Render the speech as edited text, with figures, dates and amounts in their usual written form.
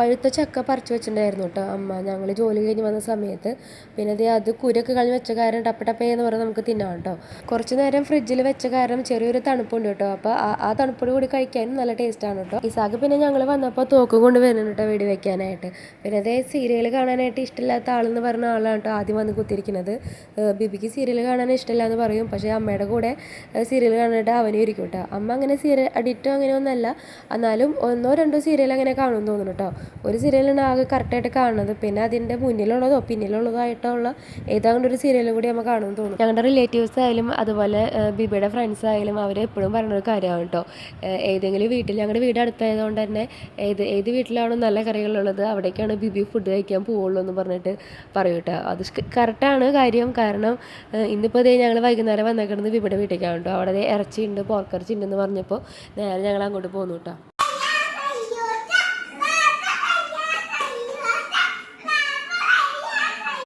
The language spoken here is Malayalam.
പഴുത്ത ചക്ക പറിച്ച് വെച്ചിട്ടുണ്ടായിരുന്നു കേട്ടോ അമ്മ ഞങ്ങൾ ജോലി കഴിഞ്ഞ് വന്ന സമയത്ത്. പിന്നെ അത് കുരൊക്കെ കളഞ്ഞ് വെച്ച കാരണം ടപ്പേന്ന് പറഞ്ഞാൽ നമുക്ക് തിന്നാം കേട്ടോ. കുറച്ച് നേരം ഫ്രിഡ്ജിൽ വെച്ച കാരണം ചെറിയൊരു തണുപ്പുണ്ട് കേട്ടോ. അപ്പോൾ ആ തണുപ്പോട് കൂടി കഴിക്കാനും നല്ല ടേസ്റ്റാണ് കേട്ടോ. ഇസാക്ക് പിന്നെ ഞങ്ങൾ വന്നപ്പോൾ തോക്ക് കൊണ്ട് വരുന്നുണ്ട് കേട്ടോ വെടി വെക്കാനായിട്ട്. പിന്നെ അതേ സീരിയൽ കാണാനായിട്ട് ഇഷ്ടമില്ലാത്ത ആളെന്ന് പറഞ്ഞ ആളാണ് കേട്ടോ ആദ്യം വന്ന് കുത്തിയിരിക്കുന്നത്. ബിബിക്ക് സീരിയൽ കാണാൻ ഇഷ്ടമില്ല എന്ന് പറയും, പക്ഷേ അമ്മയുടെ കൂടെ സീരിയൽ കാണാനായിട്ട് അവനും ഇരിക്കും കേട്ടോ. അമ്മ അങ്ങനെ സീരിയൽ അഡിക്റ്റോ അങ്ങനെയൊന്നുമല്ല, എന്നാലും ഒന്നോ രണ്ടോ സീരിയൽ അങ്ങനെ കാണുമെന്ന് തോന്നുന്നു കേട്ടോ. ഒരു സീരിയലാണ് ആകെ കറക്റ്റായിട്ട് കാണുന്നത്. പിന്നെ അതിൻ്റെ മുന്നിലുള്ളതോ പിന്നിലുള്ളതോ ആയിട്ടുള്ള ഏതാണ്ട് ഒരു സീരിയലും കൂടി നമ്മൾ കാണുമെന്ന് തോന്നുന്നു. ഞങ്ങളുടെ റിലേറ്റീവ്സ് ആയാലും അതുപോലെ ബിബിയുടെ ഫ്രണ്ട്സ് ആയാലും അവർ എപ്പോഴും പറയുന്നൊരു കാര്യമാണ് കേട്ടോ. ഏതെങ്കിലും വീട്ടിൽ, ഞങ്ങളുടെ വീട് അടുത്തായതുകൊണ്ട് തന്നെ ഏത് വീട്ടിലാണോ നല്ല കറികളുള്ളത് അവിടേക്കാണ് ബിബി ഫുഡ് കഴിക്കാൻ പോവുള്ളൂ എന്ന് പറഞ്ഞിട്ട് പറയും കേട്ടോ. അത് കറക്റ്റാണ് കാര്യം. കാരണം ഇന്നിപ്പോൾ ഞങ്ങൾ വൈകുന്നേരം വന്നേക്കുന്നത് ബിബിയുടെ വീട്ടിലേക്കാണ് കേട്ടോ. അവിടെ ഇറച്ചിയുണ്ട്, പോർക്കിറച്ചി ഉണ്ടെന്ന് പറഞ്ഞപ്പോൾ നേരെ ഞങ്ങൾ അങ്ങോട്ട് പോന്നു കേട്ടോ.